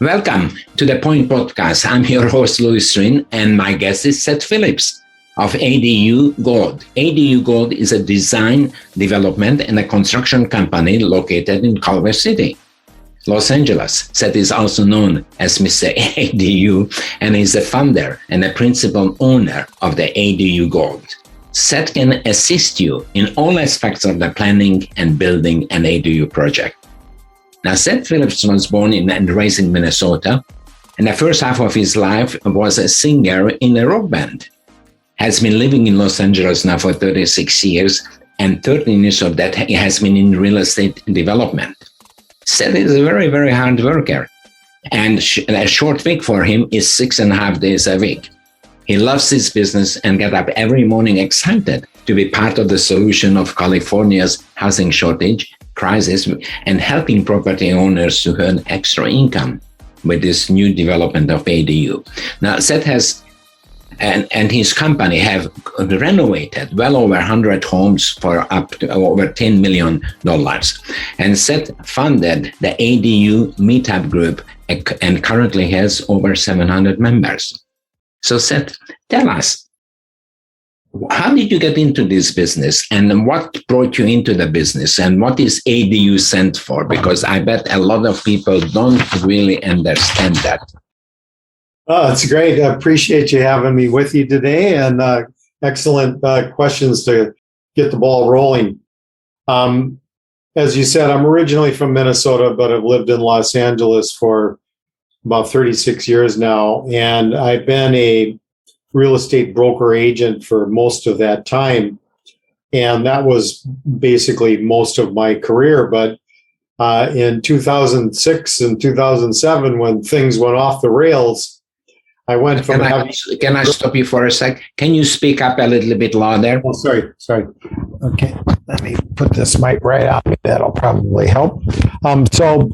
Welcome to the Point Podcast. I'm your host, Louis Rin, and my guest is Seth Phillips of ADU Gold. ADU Gold is a design, development, and a construction company located in Culver City, Los Angeles. Seth is also known as Mr. ADU, and is the founder and the principal owner of the ADU Gold. Seth can assist you in all aspects of the planning and building an ADU project. Now, Seth Phillips was born and raised in Minnesota, and the first half of his life was a singer in a rock band. Has been living in Los Angeles now for 36 years, and 13 years of that he has been in real estate development. Seth is a very, very hard worker, and a short week for him is 6.5 days a week. He loves his business and get up every morning excited to be part of the solution of California's housing shortage crisis and helping property owners to earn extra income with this new development of ADU. Now, Seth has and his company have renovated well over 100 homes for up to over $10 million. And Seth funded the ADU Meetup Group and currently has over 700 members. So Seth, tell us, how did you get into this business and what brought you into the business and what is ADU stand for? Because I bet a lot of people don't really understand that. Oh, it's great. I appreciate you having me with you today, and excellent questions to get the ball rolling. As you said, I'm originally from Minnesota, but I've lived in Los Angeles for about 36 years now, and I've been a real estate broker agent for most of that time. And that was basically most of my career. But in 2006 and 2007, when things went off the rails, I went from Can I stop you for a sec? Can you speak up a little bit louder? Oh, sorry. Okay, let me put this mic right on me. That'll probably help. So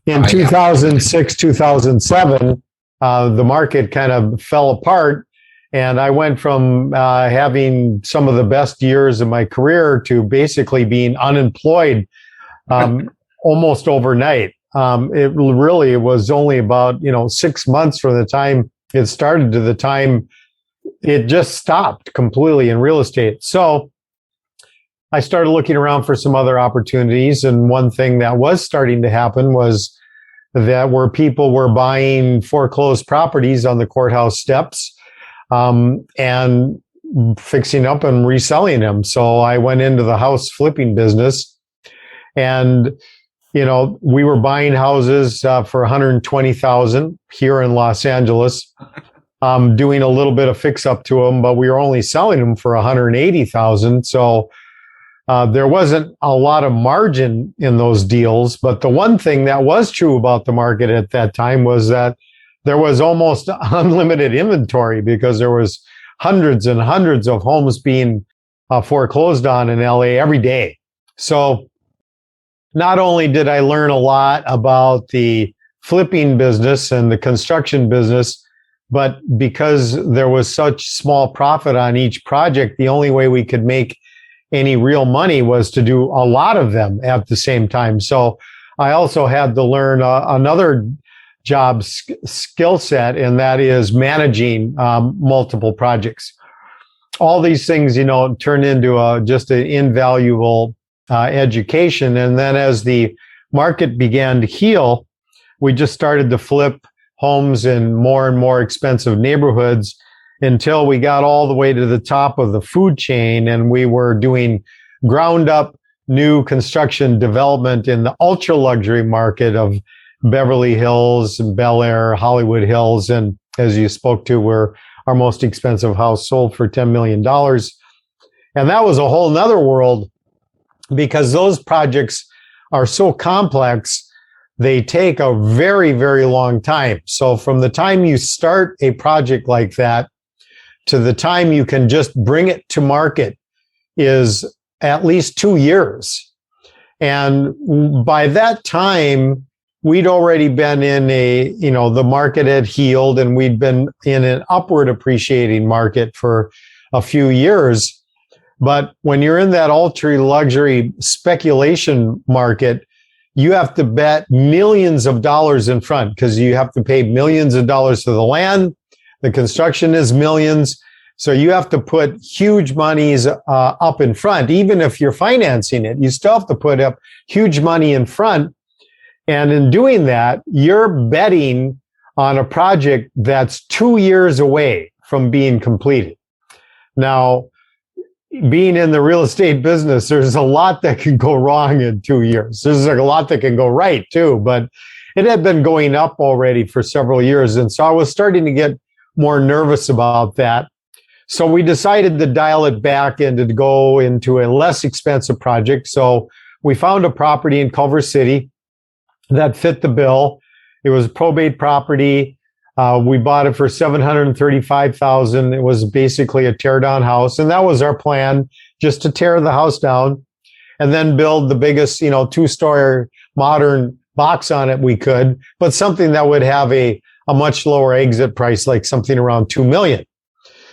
in 2006, 2007, the market kind of fell apart. And I went from having some of the best years of my career to basically being unemployed almost overnight. It was only about 6 months from the time it started to the time it just stopped completely in real estate. So I started looking around for some other opportunities. And one thing that was starting to happen was that where people were buying foreclosed properties on the courthouse steps, and fixing up and reselling them. So I went into the house flipping business, and we were buying houses for $120,000 here in Los Angeles, doing a little bit of fix up to them, but we were only selling them for $180,000. So there wasn't a lot of margin in those deals. But the one thing that was true about the market at that time was that there was almost unlimited inventory because there was hundreds and hundreds of homes being foreclosed on in LA every day. So not only did I learn a lot about the flipping business and the construction business, but because there was such small profit on each project, the only way we could make any real money was to do a lot of them at the same time. So I also had to learn another job skill set, and that is managing multiple projects. All these things, turn into just an invaluable education. And then as the market began to heal, we just started to flip homes in more and more expensive neighborhoods until we got all the way to the top of the food chain, and we were doing ground up new construction development in the ultra luxury market of Beverly Hills, Bel Air, Hollywood Hills, and as you spoke to, were our most expensive house sold for $10 million. And that was a whole nother world because those projects are so complex, they take a very, very long time. So from the time you start a project like that to the time you can just bring it to market is at least 2 years. And by that time, we'd already been in the market had healed, and we'd been in an upward appreciating market for a few years. But when you're in that ultra luxury speculation market, you have to bet millions of dollars in front because you have to pay millions of dollars for the land. The construction is millions. So you have to put huge monies up in front. Even if you're financing it, you still have to put up huge money in front. And in doing that, you're betting on a project that's 2 years away from being completed. Now, being in the real estate business, there's a lot that can go wrong in 2 years. There's a lot that can go right too, but it had been going up already for several years. And so I was starting to get more nervous about that. So we decided to dial it back and to go into a less expensive project. So we found a property in Culver City that fit the bill. It was a probate property. We bought it for $735,000. It was basically a tear down house. And that was our plan, just to tear the house down and then build the biggest, 2-story modern box on it we could, but something that would have a much lower exit price, like something around $2 million.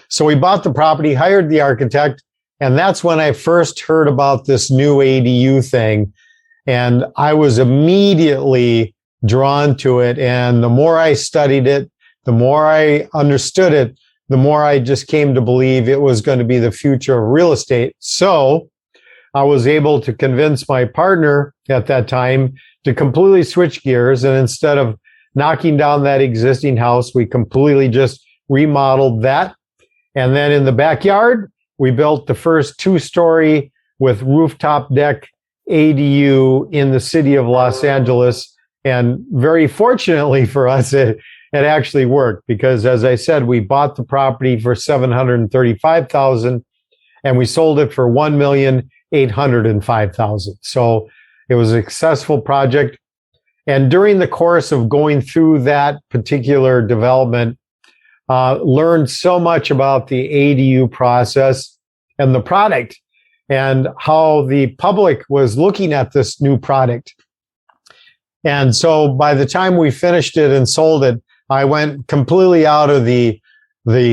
So we bought the property, hired the architect, and that's when I first heard about this new ADU thing. And I was immediately drawn to it. And the more I studied it, the more I understood it, the more I just came to believe it was going to be the future of real estate. So I was able to convince my partner at that time to completely switch gears. And instead of knocking down that existing house, we completely just remodeled that. And then in the backyard, we built the first 2-story with rooftop deck ADU in the city of Los Angeles. And very fortunately for us, it actually worked because, as I said, we bought the property for $735,000 and we sold it for $1,805,000. So it was a successful project. And during the course of going through that particular development, learned so much about the ADU process and the product and how the public was looking at this new product. And so by the time we finished it and sold it, I went completely out of the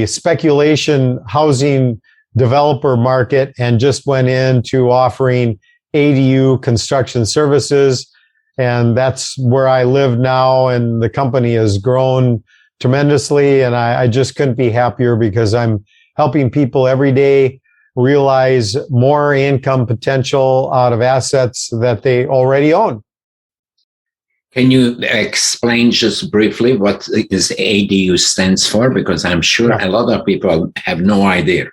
speculation housing developer market and just went into offering ADU construction services. And that's where I live now. And the company has grown tremendously. And I just couldn't be happier because I'm helping people every day realize more income potential out of assets that they already own. Can you explain just briefly what is ADU stands for? Because I'm sure a lot of people have no idea.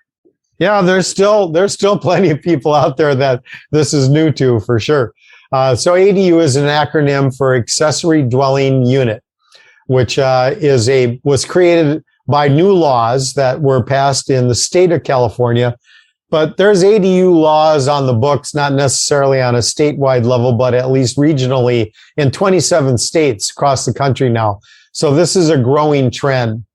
Yeah, there's still plenty of people out there that this is new to, for sure. So ADU is an acronym for accessory dwelling unit, which was created by new laws that were passed in the state of California. But there's ADU laws on the books, not necessarily on a statewide level, but at least regionally in 27 states across the country now. So this is a growing trend.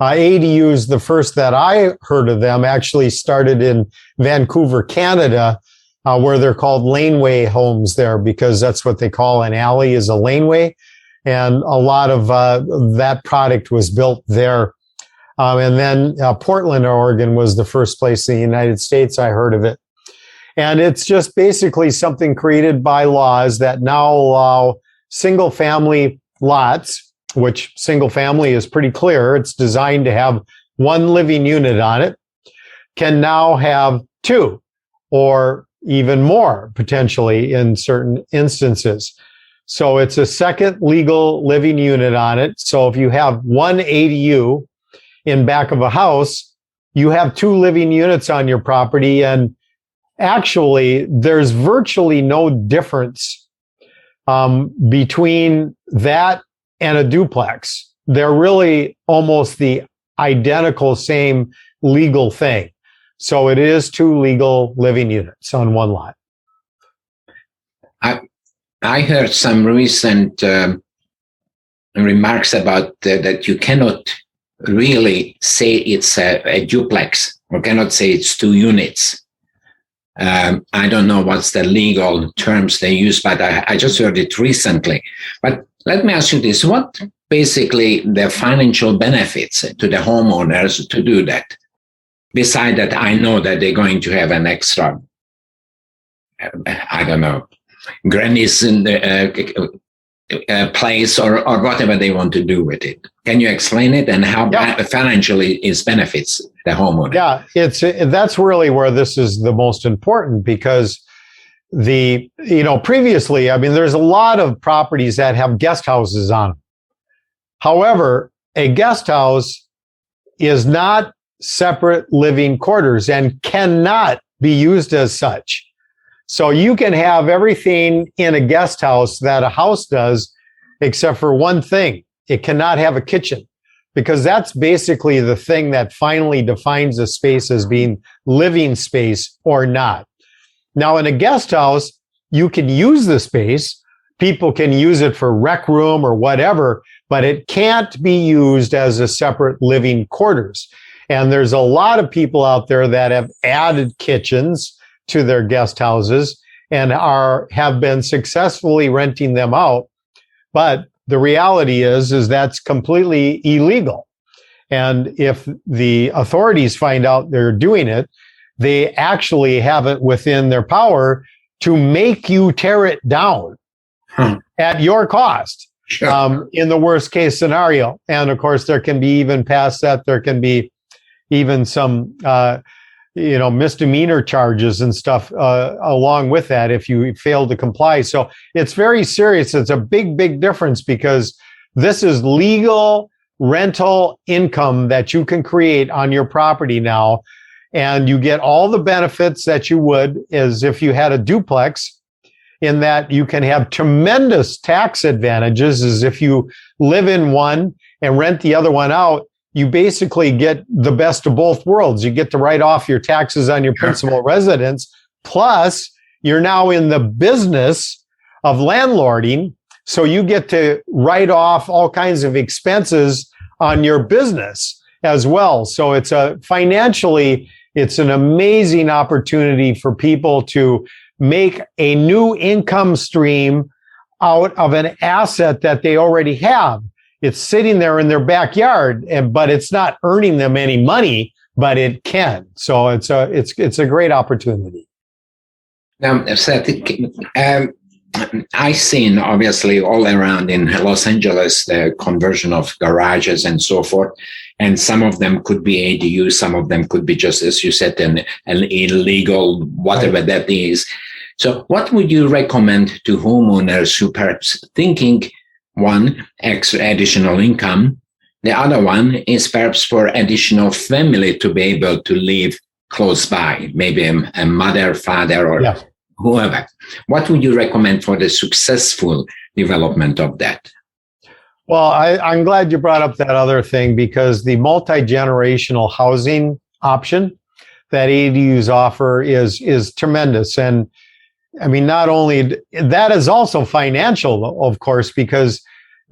ADUs, the first that I heard of them, actually started in Vancouver, Canada, where they're called laneway homes there, because that's what they call an alley is a laneway. And a lot of that product was built there. And then Portland, Oregon was the first place in the United States I heard of it. And it's just basically something created by laws that now allow single family lots, which single family is pretty clear. It's designed to have one living unit on it, can now have 2 or even more potentially in certain instances. So it's a second legal living unit on it. So if you have one ADU in back of a house, you have 2 living units on your property. And actually, there's virtually no difference between that and a duplex. They're really almost the identical same legal thing. So it is 2 legal living units on one lot. I heard some recent remarks about that you cannot really say it's a duplex or cannot say it's 2 units. I don't know what's the legal terms they use, but I just heard it recently. But let me ask you this. What basically the financial benefits to the homeowners to do that? Besides that, I know that they're going to have an extra, I don't know, granny's in the, place or whatever they want to do with it. Can you explain it and how financially it benefits the homeowner? Yeah, that's really where this is the most important, because previously, I mean, there's a lot of properties that have guest houses on them. However, a guest house is not separate living quarters and cannot be used as such. So you can have everything in a guest house that a house does, except for one thing. It cannot have a kitchen, because that's basically the thing that finally defines a space as being living space or not. Now, in a guest house, you can use the space. People can use it for rec room or whatever, but it can't be used as a separate living quarters. And there's a lot of people out there that have added kitchens to their guest houses and have been successfully renting them out. But the reality is that's completely illegal. And if the authorities find out they're doing it, they actually have it within their power to make you tear it down at your cost. Sure. In the worst case scenario. And of course, there can be, even past that, there can be even some misdemeanor charges and stuff along with that if you fail to comply. So it's very serious. It's a big, big difference, because this is legal rental income that you can create on your property now. And you get all the benefits that you would as if you had a duplex, in that you can have tremendous tax advantages as if you live in one and rent the other one out. You basically get the best of both worlds. You get to write off your taxes on your principal residence, plus you're now in the business of landlording, so you get to write off all kinds of expenses on your business as well. So it's financially, it's an amazing opportunity for people to make a new income stream out of an asset that they already have. It's sitting there in their backyard, but it's not earning them any money, but it can. So it's a great opportunity. Now, Seth, I've seen obviously all around in Los Angeles the conversion of garages and so forth, and some of them could be ADU, some of them could be just, as you said, an illegal, whatever that is. So what would you recommend to homeowners who perhaps thinking, one, extra additional income, the other one is perhaps for additional family to be able to live close by, maybe a mother, father, or whoever. What would you recommend for the successful development of that? Well, I'm glad you brought up that other thing, because the multi-generational housing option that ADUs offer is tremendous. And I mean, not only that, is also financial, of course, because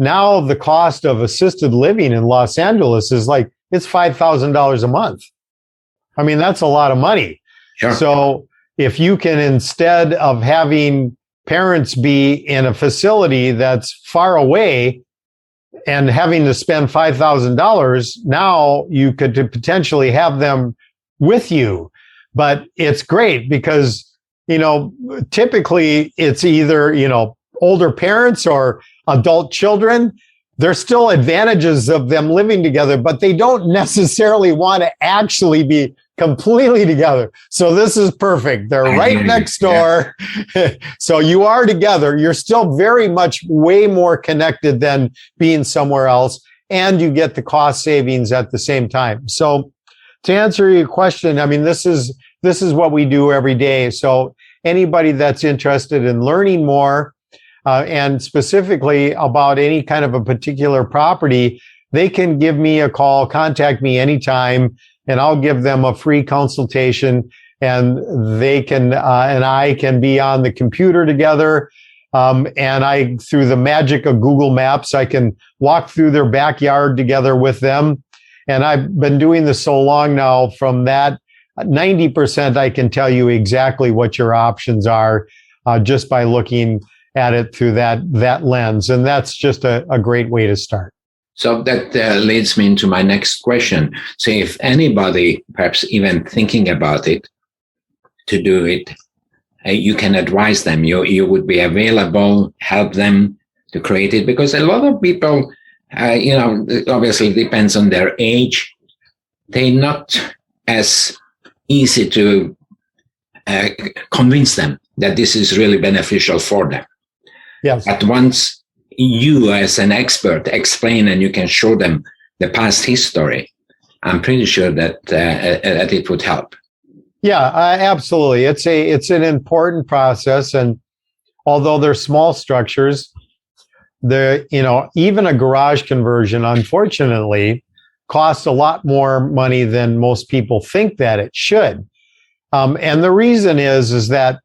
now the cost of assisted living in Los Angeles is it's $5,000 a month. I mean, that's a lot of money. Sure. So if you can, instead of having parents be in a facility that's far away and having to spend $5,000, now you could potentially have them with you. But it's great because, typically it's either, older parents or adult children. There's still advantages of them living together, but they don't necessarily want to actually be completely together. So this is perfect. They're right next door. Yeah. So you are together. You're still very much way more connected than being somewhere else. And you get the cost savings at the same time. So to answer your question, I mean, this is what we do every day. So anybody that's interested in learning more, and specifically about any kind of a particular property, they can give me a call, contact me anytime, and I'll give them a free consultation, and they can, and I can be on the computer together. And through the magic of Google Maps, I can walk through their backyard together with them. And I've been doing this so long now, from that 90%, I can tell you exactly what your options are, just by looking at it through that lens. And that's just a great way to start. So that leads me into my next question. So if anybody, perhaps even thinking about it, to do it, you can advise them. You would be available, help them to create it, because a lot of people, obviously it depends on their age. They're not as easy to convince them that this is really beneficial for them. Yes. But once you, as an expert, explain and you can show them the past history, I'm pretty sure that it would help. Yeah, absolutely. It's an important process, and although they're small structures, even a garage conversion, unfortunately, costs a lot more money than most people think that it should. And the reason is that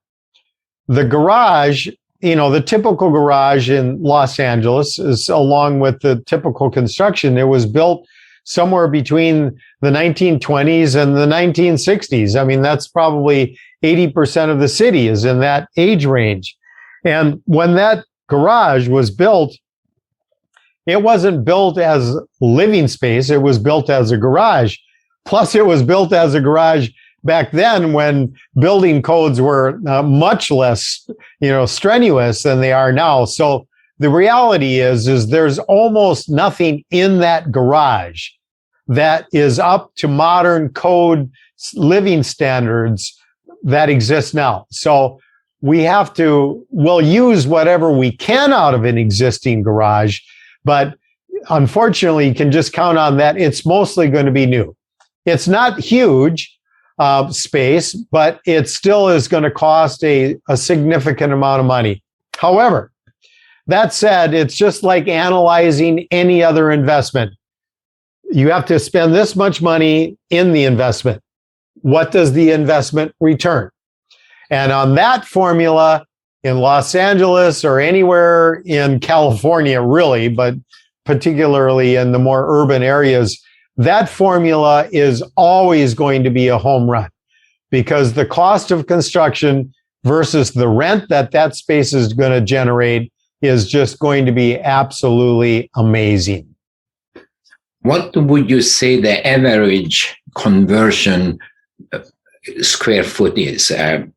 the garage, the typical garage in Los Angeles is, along with the typical construction, it was built somewhere between the 1920s and the 1960s. I mean, that's probably 80% of the city is in that age range. And when that garage was built, it wasn't built as living space. It was built as a garage. Plus, it was built as a garage back then when building codes were much less, strenuous than they are now. So the reality is there's almost nothing in that garage that is up to modern code living standards that exist now. So we'll use whatever we can out of an existing garage, but unfortunately you can just count on that. It's mostly going to be new. It's not huge space, but it still is going to cost a significant amount of money. However, that said, it's just like analyzing any other investment. You have to spend this much money in the investment. What does the investment return? And on that formula in Los Angeles or anywhere in California, really, but particularly in the more urban areas, that formula is always going to be a home run, because the cost of construction versus the rent that space is going to generate is just going to be absolutely amazing. What would you say the average conversion square foot is?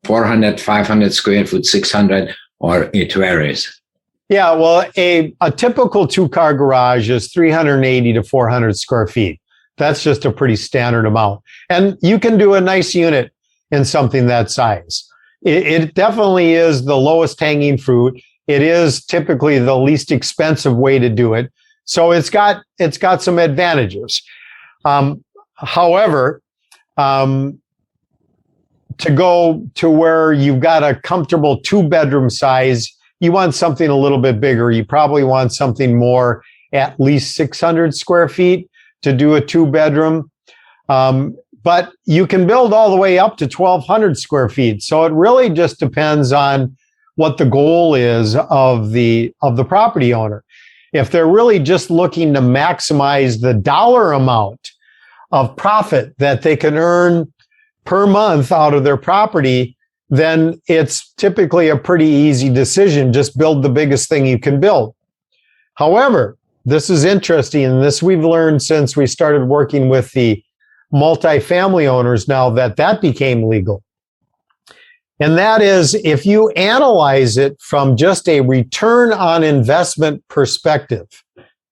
400, 500 square foot, 600, or it varies? Yeah, well, a typical two-car garage is 380 to 400 square feet. That's just a pretty standard amount. And you can do a nice unit in something that size. It definitely is the lowest hanging fruit. It is typically the least expensive way to do it. So it's got some advantages. However, to go to where you've got a comfortable 2-bedroom size, you want something a little bit bigger. You probably want something more, at least 600 square feet to do a 2-bedroom. But you can build all the way up to 1,200 square feet. So it really just depends on what the goal is of the property owner. If they're really just looking to maximize the dollar amount of profit that they can earn per month out of their property, then it's typically a pretty easy decision. Just build the biggest thing you can build. However, this is interesting, and this we've learned since we started working with the multifamily owners now that became legal. And that is, if you analyze it from just a return on investment perspective,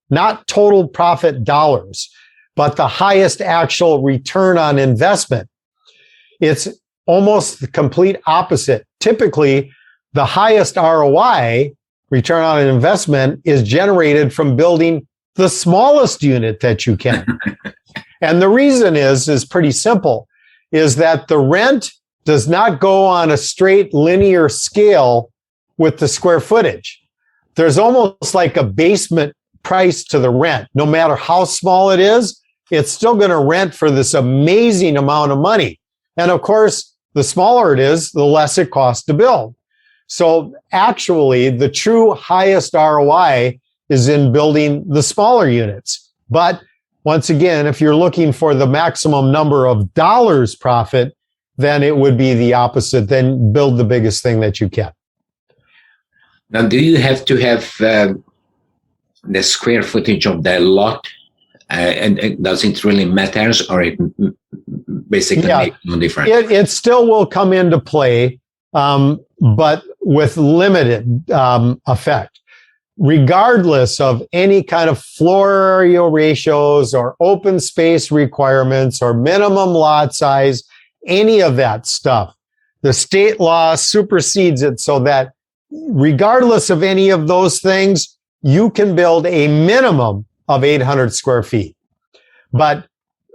not total profit dollars, but the highest actual return on investment, it's almost the complete opposite. Typically, the highest ROI, return on an investment, is generated from building the smallest unit that you can. And the reason is pretty simple, is that the rent does not go on a straight linear scale with the square footage. There's almost like a basement price to the rent. No matter how small it is, it's still going to rent for this amazing amount of money. And of course, the smaller it is, the less it costs to build. So actually, the true highest ROI is in building the smaller units. But once again, if you're looking for the maximum number of dollars profit, then it would be the opposite. Then build the biggest thing that you can. Now, do you have to have the square footage of the lot? And does it really matters, or it basically makes no difference? It still will come into play. but with limited effect. Regardless of any kind of floor area ratios or open space requirements or minimum lot size, any of that stuff, the state law supersedes it so that regardless of any of those things, you can build a minimum of 800 square feet. But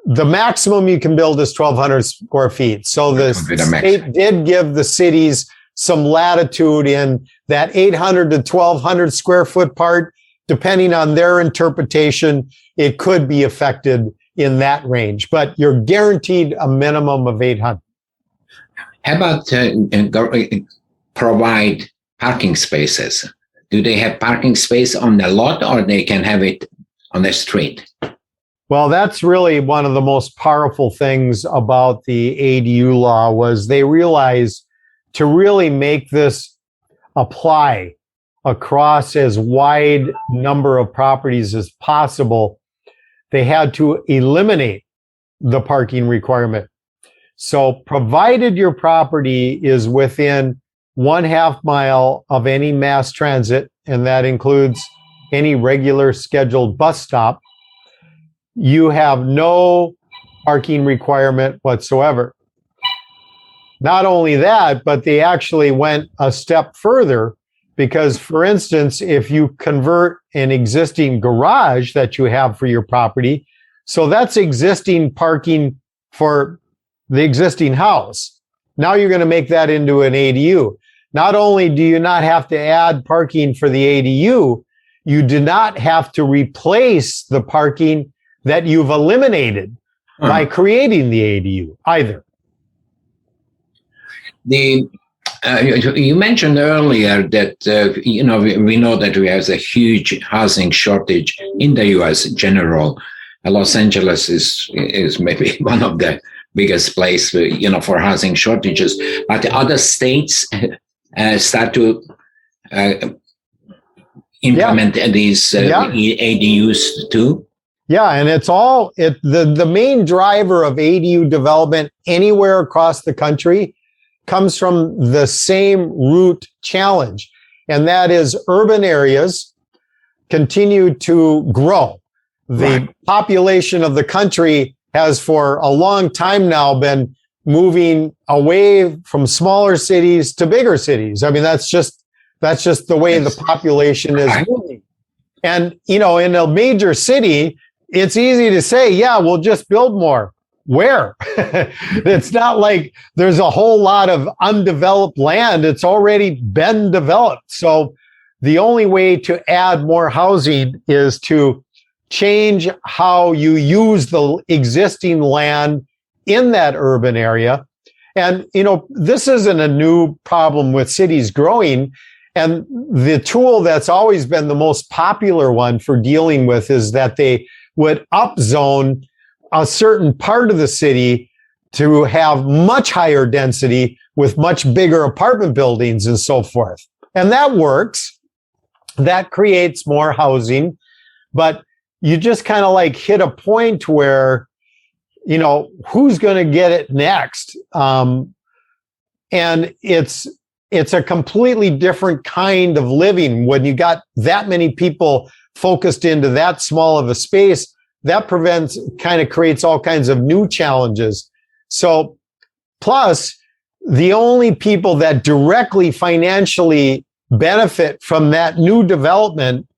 the maximum you can build is 1,200 square feet. So the state did give the cities some latitude in that 800 to 1,200 square foot part. Depending on their interpretation, it could be affected in that range, but you're guaranteed a minimum of 800. How about provide parking spaces? Do they have parking space on the lot, or they can have it on the street? Well, that's really one of the most powerful things about the ADU law was they realized to really make this apply across as wide number of properties as possible, they had to eliminate the parking requirement. So provided your property is within 1/2 mile of any mass transit, and that includes any regular scheduled bus stop, you have no parking requirement whatsoever. Not only that, but they actually went a step further because, for instance, if you convert an existing garage that you have for your property, so that's existing parking for the existing house. Now you're going to make that into an ADU. Not only do you not have to add parking for the ADU, you do not have to replace the parking that you've eliminated by creating the ADU either. You mentioned earlier that we know that we have a huge housing shortage in the U.S. in general. Los Angeles is maybe one of the biggest place for housing shortages, but other states start to implement these ADUs too. Yeah, and the main driver of ADU development anywhere across the country comes from the same root challenge, and that is urban areas continue to grow. The population of the country has for a long time now been moving away from smaller cities to bigger cities. I mean, that's just the way the population is moving. And, in a major city, it's easy to say, yeah, we'll just build more. Where? It's not like there's a whole lot of undeveloped land. It's already been developed. So the only way to add more housing is to change how you use the existing land in that urban area. And, this isn't a new problem with cities growing. And the tool that's always been the most popular one for dealing with is that they would upzone a certain part of the city to have much higher density with much bigger apartment buildings and so forth. And that works. That creates more housing, but you just kind of like hit a point where, who's going to get it next? And it's a completely different kind of living when you got that many people focused into that small of a space. That creates all kinds of new challenges. So plus the only people that directly financially benefit from that new development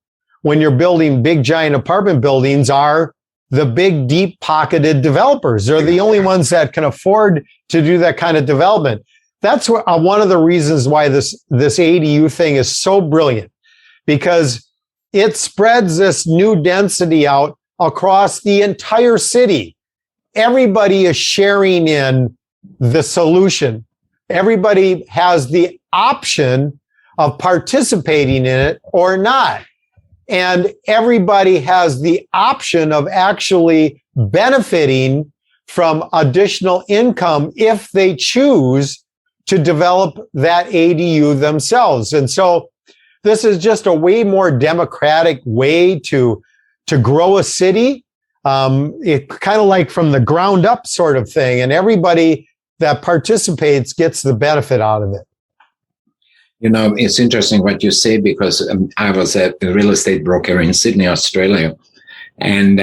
when you're building big giant apartment buildings are the big deep pocketed developers. They're the only ones that can afford to do that kind of development. That's one of the reasons why this ADU thing is so brilliant, because it spreads this new density out across the entire city. Everybody is sharing in the solution. Everybody has the option of participating in it or not. And everybody has the option of actually benefiting from additional income if they choose to develop that ADU themselves. And so this is just a way more democratic way to grow a city. It kind of like from the ground up sort of thing. And everybody that participates gets the benefit out of it. It's interesting what you say, because I was a real estate broker in Sydney, Australia. And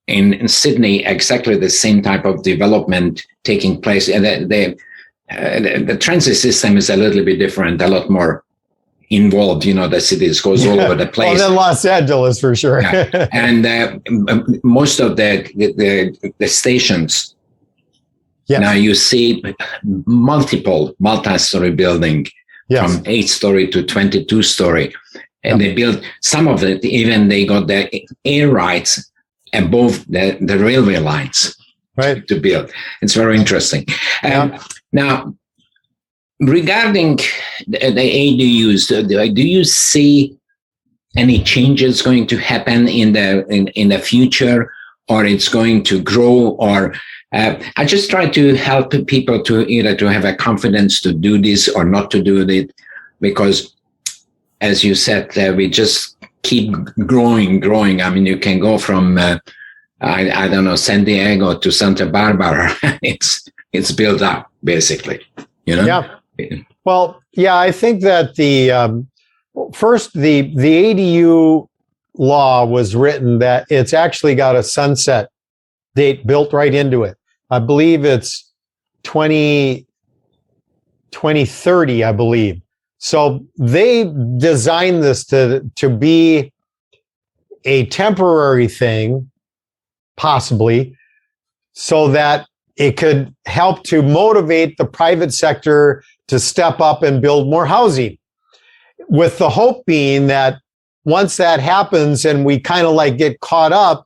in Sydney, exactly the same type of development taking place. And the transit system is a little bit different, a lot more involved. The cities goes all over the place. Well, then Los Angeles for sure. Yeah. And most of the stations, yes. Now you see multi-story building, yes. from 8-story to 22-story. And they built some of it, even they got the air rights above the railway lines, right, to build. It's very interesting. Now, regarding the ADUs, do you see any changes going to happen in the future, or it's going to grow? Or I just try to help people to either to have a confidence to do this or not to do it, because, as you said, we just keep growing. I mean, you can go from I don't know, San Diego to Santa Barbara. It's built up, basically. Yeah. Well, yeah, I think that first the ADU law was written that it's actually got a sunset date built right into it. I believe it's 2030, I believe. So they designed this to be a temporary thing, possibly, so that it could help to motivate the private sector to step up and build more housing, with the hope being that once that happens and we kind of like get caught up,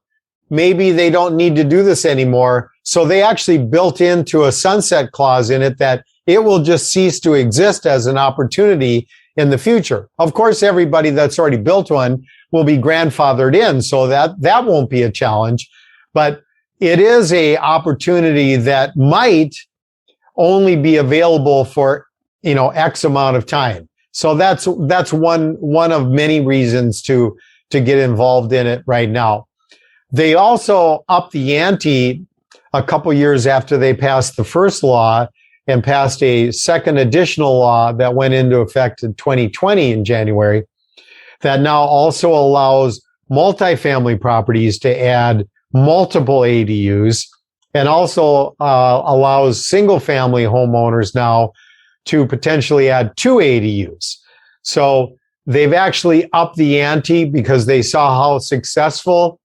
maybe they don't need to do this anymore. So they actually built into a sunset clause in it that it will just cease to exist as an opportunity in the future. Of course, everybody that's already built one will be grandfathered in, so that won't be a challenge. But it is a opportunity that might only be available for, X amount of time. So that's one of many reasons to get involved in it right now. They also upped the ante a couple years after they passed the first law and passed a second additional law that went into effect in 2020 in January, that now also allows multifamily properties to add multiple ADUs, and also allows single family homeowners now to potentially add 2 ADUs. So they've actually upped the ante because they saw how successful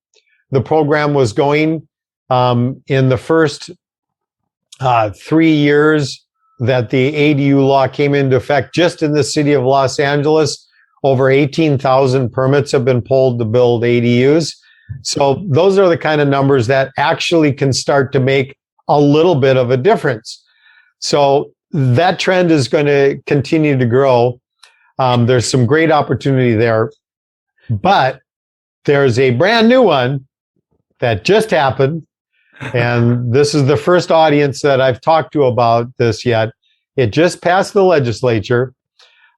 the program was going. In the first 3 years that the ADU law came into effect, just in the city of Los Angeles, over 18,000 permits have been pulled to build ADUs. So those are the kind of numbers that actually can start to make a little bit of a difference. So that trend is going to continue to grow. There's some great opportunity there, but there's a brand new one that just happened. And this is the first audience that I've talked to about this yet. It just passed the legislature.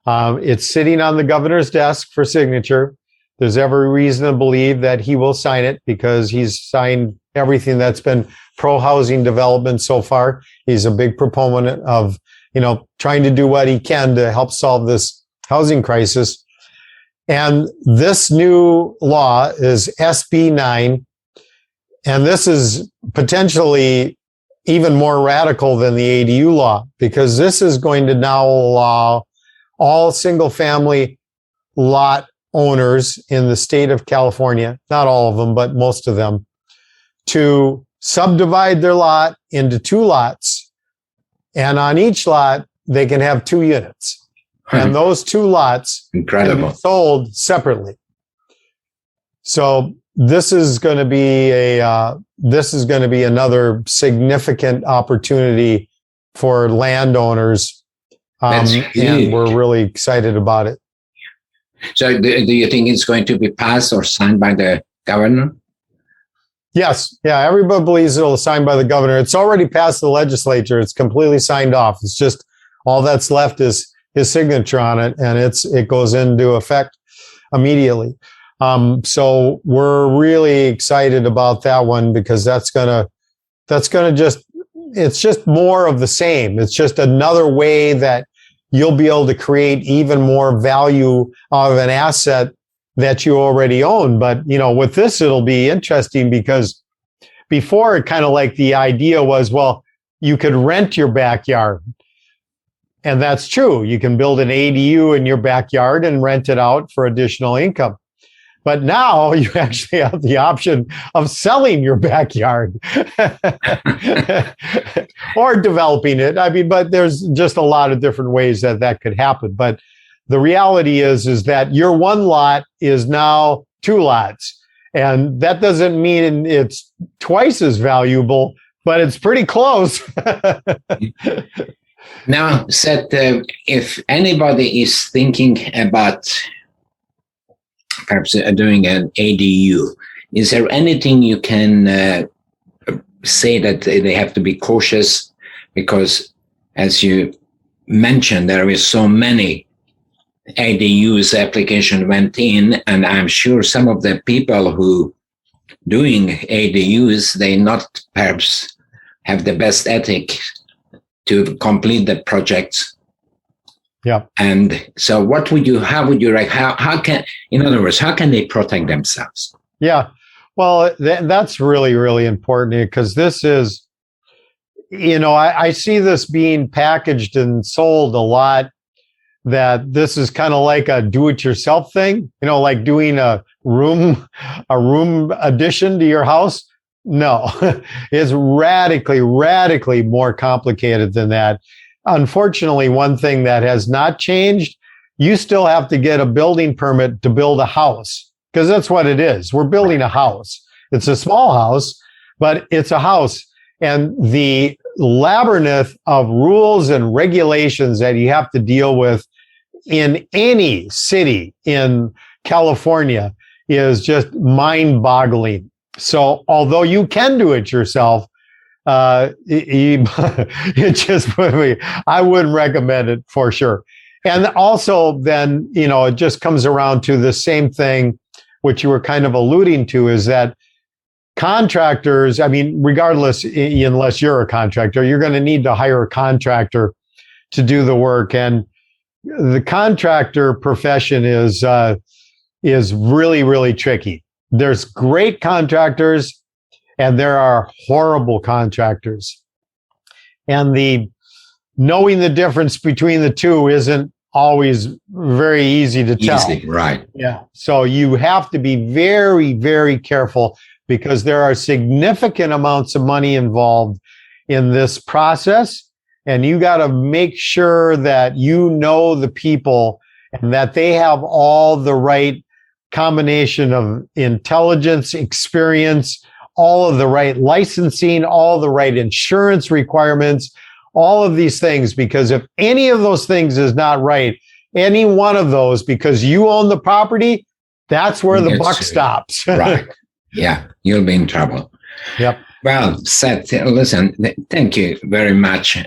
It's sitting on the governor's desk for signature. There's every reason to believe that he will sign it because he's signed everything that's been pro-housing development so far. He's a big proponent of, trying to do what he can to help solve this housing crisis. And this new law is SB 9. And this is potentially even more radical than the ADU law, because this is going to now allow all single family lot owners in the state of California, not all of them, but most of them, to subdivide their lot into 2 lots. And on each lot, they can have 2 units. And those 2 lots can be sold separately. So this is going to be another significant opportunity for landowners. And we're really excited about it. So do you think it's going to be passed or signed by the governor? Yes. Yeah. Everybody believes it'll be signed by the governor. It's already passed the legislature. It's completely signed off. It's just all that's left is his signature on it, and it goes into effect immediately. So we're really excited about that one, because it's just more of the same. It's just another way that you'll be able to create even more value out of an asset that you already own. But, with this, it'll be interesting because before it kind of like the idea was, well, you could rent your backyard. And that's true. You can build an ADU in your backyard and rent it out for additional income. But now you actually have the option of selling your backyard or developing it. I mean, but there's just a lot of different ways that could happen. But the reality is that your one lot is now two lots. And that doesn't mean it's twice as valuable, but it's pretty close. Now, Seth, if anybody is thinking about perhaps doing an ADU, is there anything you can say that they have to be cautious? Because as you mentioned, there is so many ADUs application went in, and I'm sure some of the people who doing ADUs, they not perhaps have the best ethic to complete the projects. Yeah. And so how would you in other words, how can they protect themselves? Yeah. Well, that's really, really important because this is, I see this being packaged and sold a lot, that this is kind of like a do-it-yourself thing, like doing a room addition to your house. No, it's radically more complicated than that. Unfortunately, one thing that has not changed, you still have to get a building permit to build a house, because that's what it is. We're building a house. It's a small house, but it's a house. And the labyrinth of rules and regulations that you have to deal with in any city in California is just mind-boggling. So although you can do it yourself, it just I wouldn't recommend it for sure. And also then, it just comes around to the same thing, which you were kind of alluding to, is that contractors, I mean, regardless, unless you're a contractor, you're going to need to hire a contractor to do the work. And the contractor profession is really, really tricky. There's great contractors and there are horrible contractors. And knowing the difference between the two isn't always very easy to tell. Right. Yeah. So you have to be very, very careful because there are significant amounts of money involved in this process. And you got to make sure that you know the people and that they have all the right combination of intelligence, experience, all of the right licensing, all the right insurance requirements, all of these things. Because if any of those things is not right, any one of those, because you own the property, that's where the buck stops. Right. Yeah, you'll be in trouble. Yep. Well, Seth, listen, thank you very much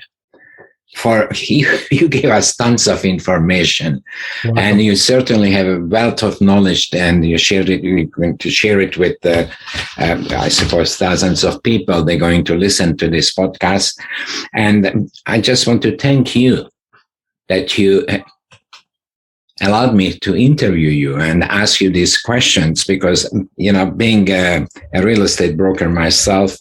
for you gave us tons of information. Welcome. And you certainly have a wealth of knowledge, and you're going to share it with I suppose thousands of people. They're going to listen to this podcast, and I just want to thank you that you allowed me to interview you and ask you these questions, because being a real estate broker myself,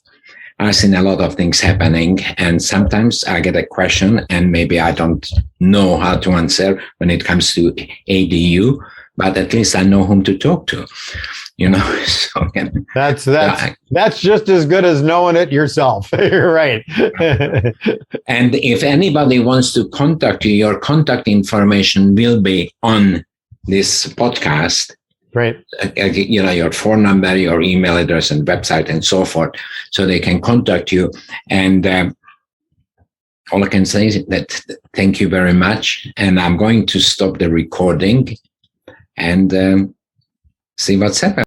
I've seen a lot of things happening, and sometimes I get a question and maybe I don't know how to answer when it comes to ADU, but at least I know whom to talk to, So that's just as good as knowing it yourself. You're right. And if anybody wants to contact you, your contact information will be on this podcast. Right. Your phone number, your email address and website and so forth, so they can contact you. And all I can say is that thank you very much. And I'm going to stop the recording and see what's happening.